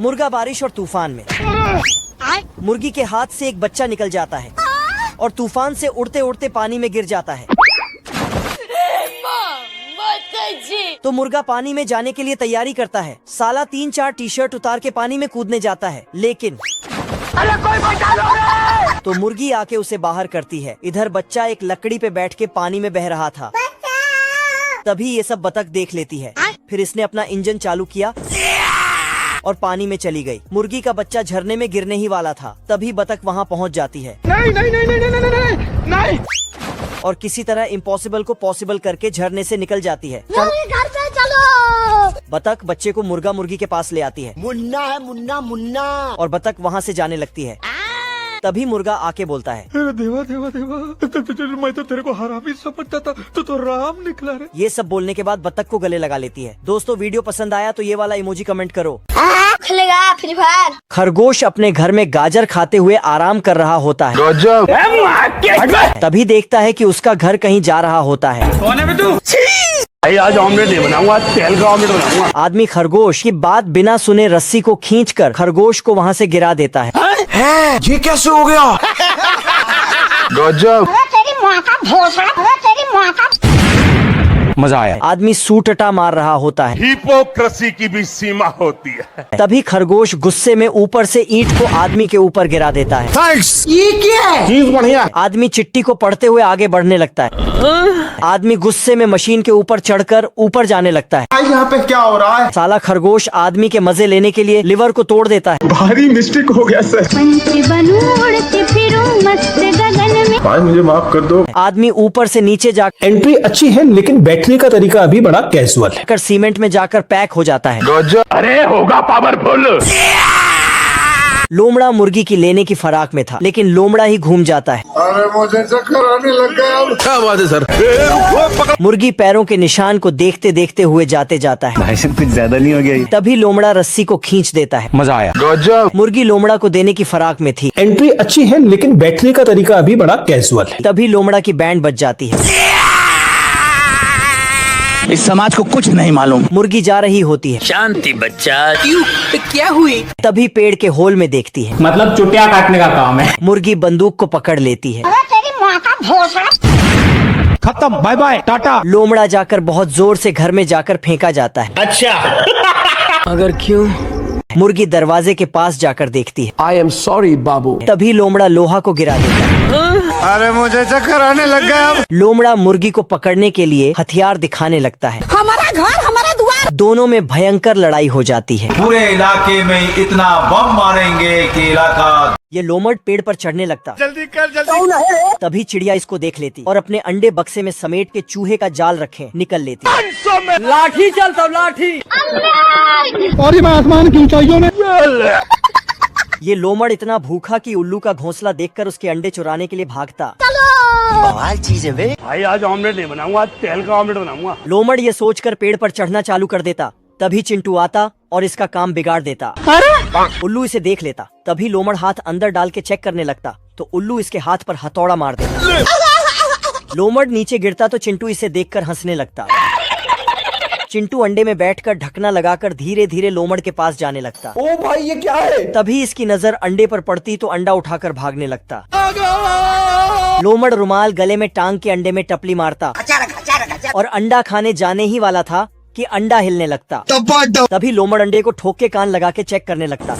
मुर्गा बारिश और तूफान में। मुर्गी के हाथ से एक बच्चा निकल जाता है और तूफान से उड़ते उड़ते पानी में गिर जाता है। तो मुर्गा पानी में जाने के लिए तैयारी करता है। साला 3-4 टी-शर्ट उतार के पानी में कूदने जाता है, लेकिन कोई बचा लो रे! तो मुर्गी आके उसे बाहर करती है। इधर बच्चा एक लकड़ी पे बैठ के पानी में बह रहा था। तभी ये सब बतख देख लेती है। फिर इसने अपना इंजन चालू किया और पानी में चली गई। मुर्गी का बच्चा झरने में गिरने ही वाला था। तभी बतख वहाँ पहुँच जाती है। नहीं। और किसी तरह इम्पॉसिबल को पॉसिबल करके झरने से निकल जाती है। घर पे चलो। बतख बच्चे को मुर्गा मुर्गी के पास ले आती है। मुन्ना है, मुन्ना मुन्ना। और बतख वहाँ से जाने लगती है। तभी मुर्गा आके बोलता है, देवा देवा देवा, मैं तो तेरे को हरामी समझता था, तो राम निकला रे। ये सब बोलने के बाद बतख को गले लगा लेती है। दोस्तों, वीडियो पसंद आया तो ये वाला इमोजी कमेंट करो। खेलेगा फ्री फायर। खरगोश अपने घर में गाजर खाते हुए आराम कर रहा होता है। तभी देखता है कि उसका घर कहीं जा रहा होता है। आज ऑमलेट नहीं बनाऊंगा, तेल का ऑमलेट बनाऊंगा। आदमी खरगोश की बात बिना सुने रस्सी को खींचकर खरगोश को वहाँ से गिरा देता है। ये कैसे हो गया? गजब। तेरी माँ का भोसड़ा, तेरी माँ का। मजा आया। आदमी सूटटा मार रहा होता है। हिपोक्रेसी की भी सीमा होती है। तभी खरगोश गुस्से में ऊपर से ईंट को आदमी के ऊपर गिरा देता है। थैंक्स। ये क्या है? चीज बढ़िया। आदमी चिट्ठी को पढ़ते हुए आगे बढ़ने लगता है। आदमी गुस्से में मशीन के ऊपर चढ़कर ऊपर जाने लगता है। यहाँ पे क्या हो रहा है? साला खरगोश आदमी के मजे लेने के लिए लिवर को तोड़ देता है। भारी मिस्टेक हो गया सर। भाई मुझे माफ कर दो। आदमी ऊपर से नीचे जाकर एंट्री अच्छी है, लेकिन बैठने का तरीका अभी बड़ा कैजुअल है। सीमेंट में जाकर पैक हो जाता है। अरे होगा पावरफुल। लोमड़ा मुर्गी की लेने की फराक में था, लेकिन लोमड़ा ही घूम जाता है। अरे मुझे चक्कर आने लग गया। क्या बात है सर? मुर्गी पैरों के निशान को देखते देखते हुए जाते जाता है। भाई कुछ ज्यादा नहीं हो गया? तभी लोमड़ा रस्सी को खींच देता है। मजा आया। गजब। मुर्गी लोमड़ा को देने की फराक में थी। एंट्री अच्छी है, लेकिन बैठने का तरीका अभी बड़ा कैजुअल है। तभी लोमड़ा की बैंड बज जाती है। इस समाज को कुछ नहीं मालूम। मुर्गी जा रही होती है। शांति बच्चा। क्यों? क्या हुई? तभी पेड़ के होल में देखती है। मतलब चुटिया काटने का काम है। मुर्गी बंदूक को पकड़ लेती है। तेरी माँ का भोसड़ा। खत्म, बाय बाय, टाटा। लोमड़ा जाकर बहुत जोर से घर में जाकर फेंका जाता है। अच्छा। अगर क्यों? मुर्गी दरवाजे के पास जाकर देखती है। आई एम सॉरी बाबू। तभी लोमड़ा लोहा को गिरा देता है। अरे मुझे चक्कर आने लग गया। लोमड़ा मुर्गी को पकड़ने के लिए हथियार दिखाने लगता है। हमारा घर, हमारा द्वार। दोनों में भयंकर लड़ाई हो जाती है। पूरे इलाके में इतना बम मारेंगे कि इलाका। ये लोमड़ पेड़ पर चढ़ने लगता। जल्दी कर जल्दी। तभी चिड़िया इसको देख लेती और अपने अंडे बक्से में समेट के चूहे का जाल रखे निकल लेती। लाठी चलता लाठी। और ये आसमान की ऊंचाइयों में। ये लोमड़ इतना भूखा कि उल्लू का घोंसला देखकर उसके अंडे चुराने के लिए भागता। बवाल चीज है बे। भाई आज ऑमलेट नहीं बनाऊंगा, तेल का ऑमलेट बनाऊंगा। लोमड़ ये सोचकर पेड़ पर चढ़ना चालू कर देता। तभी चिंटू आता और इसका काम बिगाड़ देता। उल्लू इसे देख लेता। तभी लोमड़ हाथ अंदर डाल के चेक करने लगता, तो उल्लू इसके हाथ पर हथौड़ा मार देता। लोमड़ नीचे गिरता तो चिंटू इसे देखकर हंसने लगता। चिंटू अंडे में बैठकर ढकना लगाकर धीरे धीरे लोमड़ के पास जाने लगता। ओ भाई ये क्या है? तभी इसकी नजर अंडे पर पड़ती तो अंडा उठाकर भागने लगता। लोमड़ रुमाल गले में टांग के अंडे में टपली मारता और अंडा खाने जाने ही वाला था कि अंडा हिलने लगता। तभी लोमड़ अंडे को ठोक के कान लगा के चेक करने लगता।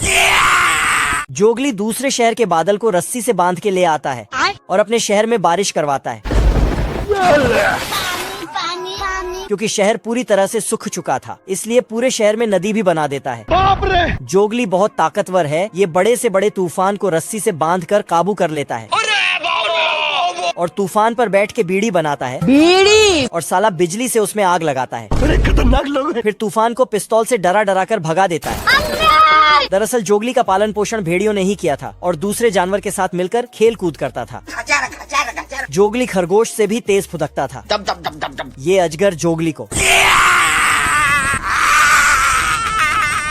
जोगली दूसरे शहर के बादल को रस्सी से बांध के ले आता है और अपने शहर में बारिश करवाता है, क्योंकि शहर पूरी तरह से सूख चुका था। इसलिए पूरे शहर में नदी भी बना देता है। बाप रे। जोगली बहुत ताकतवर है। ये बड़े से बड़े तूफान को रस्सी से बांधकर काबू कर लेता है और तूफान पर बैठ के बीड़ी बनाता है। बीड़ी। और साला बिजली से उसमें आग लगाता है। अरे खतरनाक लोग हैं। फिर तूफान को पिस्तौल से डरा डरा कर भगा देता है। दरअसल जोगली का पालन पोषण भेड़ियों ने ही किया था और दूसरे जानवर के साथ मिलकर खेल कूद करता था। जोगली खरगोश से भी तेज फुदकता था। ये अजगर जोगली को।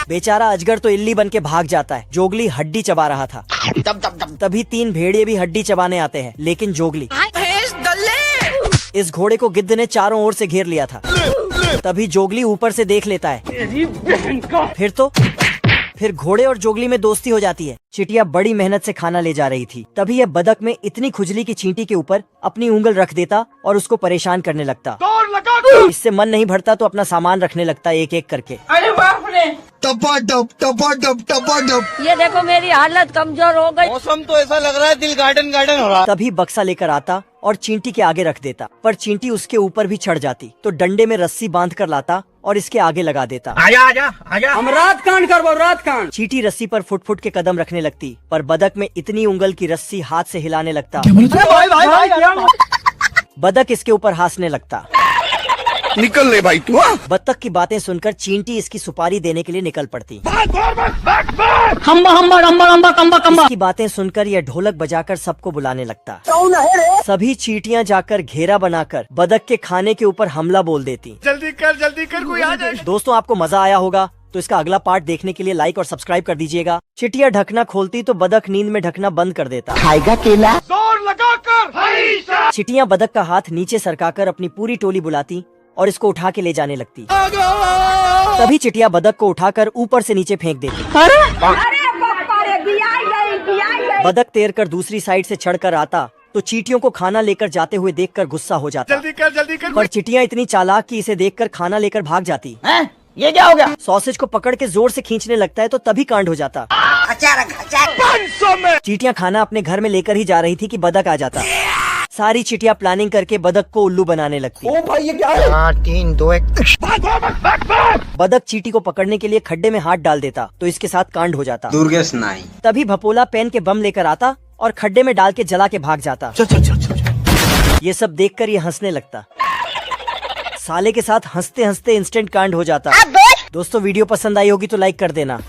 बेचारा अजगर तो इल्ली बन के भाग जाता है। जोगली हड्डी चबा रहा था। तभी 3 भेड़िए भी हड्डी चबाने आते हैं, लेकिन जोगली इस घोड़े को गिद्ध ने चारों ओर से घेर लिया था। तभी जोगली ऊपर से देख लेता है। फिर घोड़े और जोगली में दोस्ती हो जाती है। चिटिया बड़ी मेहनत से खाना ले जा रही थी, तभी यह बदक में इतनी खुजली की चींटी के ऊपर अपनी उंगल रख देता और उसको परेशान करने लगता। इससे मन नहीं भरता तो अपना सामान रखने लगता एक एक करके। अरे बाप रे, ये देखो मेरी हालत कमजोर हो गई। मौसम तो ऐसा लग रहा है दिल गार्डन गार्डन हो रहा। तभी बक्सा लेकर आता और चींटी के आगे रख देता, पर चींटी उसके ऊपर भी चढ़ जाती तो डंडे में रस्सी बांध कर लाता और इसके आगे लगा देता। आजा हम रात कांड करबो रात कांड। चींटी रस्सी पर फुट फुट के कदम रखने लगती, पर बदक में इतनी उंगल की रस्सी हाथ से हिलाने लगता। बदक इसके ऊपर हंसने लगता। निकल ले भाई तू। बतख की बातें सुनकर चींटी इसकी सुपारी देने के लिए निकल पड़ती। इसकी बातें सुनकर यह ढोलक बजाकर सबको बुलाने लगता। सभी चींटियां जाकर घेरा बनाकर बदक के खाने के ऊपर हमला बोल देती। जल्दी कर कोई आ जाए। दोस्तों, आपको मजा आया होगा तो इसका अगला पार्ट देखने के लिए लाइक और सब्सक्राइब कर दीजिएगा। चिटिया ढकना खोलती तो बदक नींद में ढकना बंद कर देता। खाएगा केला। जोर लगाकर। चिटियां बदक का हाथ नीचे सरकाकर अपनी पूरी टोली बुलाती और इसको उठा के ले जाने लगती। तभी चिटिया बदक को उठाकर ऊपर से नीचे फेंक देती। बदक तैरकर दूसरी साइड से चढ़कर आता तो चींटियों को खाना लेकर जाते हुए देखकर गुस्सा हो जाता। जल्दी कर पर चिटिया इतनी चालाक कि इसे देखकर खाना लेकर भाग जाती। ये क्या हो गया? सॉसेज को पकड़ के जोर से खींचने लगता है तो तभी कांड हो जाता। चींटियां खाना अपने घर में लेकर ही जा रही थी कि बदक आ जाता। सारी चिटिया प्लानिंग करके बदक को उल्लू बनाने लगती। ओ भाई ये क्या है? 3 2 1। बदक चींटी को पकड़ने के लिए खड्डे में हाथ डाल देता तो इसके साथ कांड हो जाता। दुर्गेश नाई। तभी भपोला पेन के बम लेकर आता और खड्डे में डाल के जला के भाग जाता। ये सब देखकर ये हंसने लगता। साले के साथ हंसते हंसते इंस्टेंट कांड हो जाता। दोस्तों, वीडियो पसंद आई होगी तो लाइक कर देना।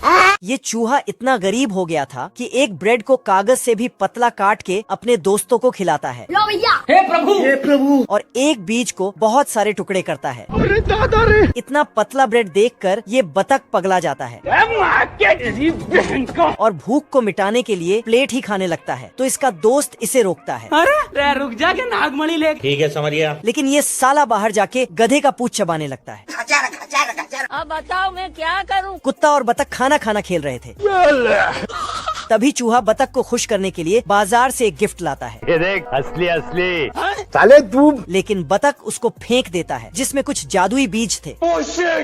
ये चूहा इतना गरीब हो गया था कि एक ब्रेड को कागज से भी पतला काट के अपने दोस्तों को खिलाता है। लो भैया। हे प्रभु। और एक बीज को बहुत सारे टुकड़े करता है। अरे दादा रे। इतना पतला ब्रेड देखकर ये बतख पगला जाता है और भूख को मिटाने के लिए प्लेट ही खाने लगता है तो इसका दोस्त इसे रोकता है। अरे रुक जा के नागमणि ले। ठीक है समझिया। लेकिन ये साला बाहर जाके गधे का पूंछ चबाने लगता है। अब बताओ मैं क्या करूं? कुत्ता और बतख खाना खेल रहे थे। तभी चूहा बतख को खुश करने के लिए बाजार से एक गिफ्ट लाता है। ये देख असली साले तू। लेकिन बतख उसको फेंक देता है जिसमें कुछ जादुई बीज थे।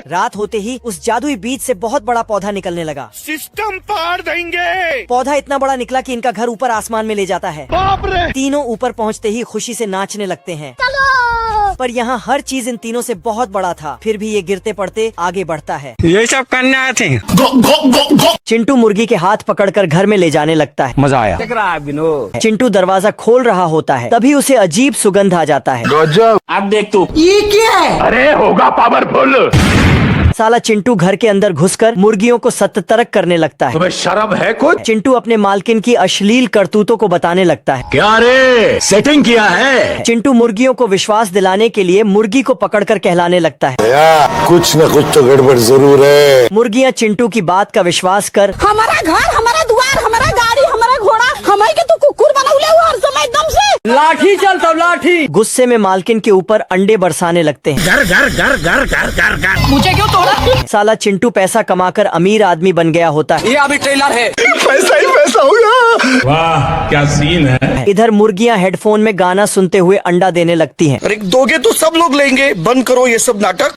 रात होते ही उस जादुई बीज से बहुत बड़ा पौधा निकलने लगा। सिस्टम पार देंगे। पौधा इतना बड़ा निकला कि इनका घर ऊपर आसमान में ले जाता है। बाप रे। तीनों ऊपर पहुंचते ही खुशी से नाचने लगते हैं। पर यहाँ हर चीज इन तीनों से बहुत बड़ा था, फिर भी ये गिरते पड़ते आगे बढ़ता है। ये सब करने आए थे। चिंटू मुर्गी के हाथ पकड़कर घर में ले जाने लगता है। मजा आया। चिंटू दरवाजा खोल रहा होता है तभी उसे अजीब सुगंध आ जाता है। अब देख तू। ये क्या है? अरे होगा पावरफुल। साला चिंटू घर के अंदर घुसकर मुर्गियों को सतर्क करने लगता है। तुम्हें शर्म है कुछ? चिंटू अपने मालकिन की अश्लील करतूतों को बताने लगता है। क्या रे, सेटिंग किया है? चिंटू मुर्गियों को विश्वास दिलाने के लिए मुर्गी को पकड़कर कहलाने लगता है। कुछ न कुछ तो गड़बड़ जरूर है। मुर्गियाँ चिंटू की बात का विश्वास कर हमारा घर, हमारा द्वार, हमारा गाड़ी, हमारा घोड़ा, हमारे के तो कुकुर बनौले हुआ हर समय दम से। लाठी चलता लाठी। गुस्से में मालकिन के ऊपर अंडे बरसाने लगते हैं। घर। मुझे क्यों तोड़ा? साला चिंटू पैसा कमाकर अमीर आदमी बन गया होता है। ये अभी ट्रेलर है। पैसा ही पैसा होगा। वाह क्या सीन है। इधर मुर्गियाँ हेडफोन में गाना सुनते हुए अंडा देने लगती हैं। अरे दोगे तो सब लोग लेंगे, बंद करो ये सब नाटक।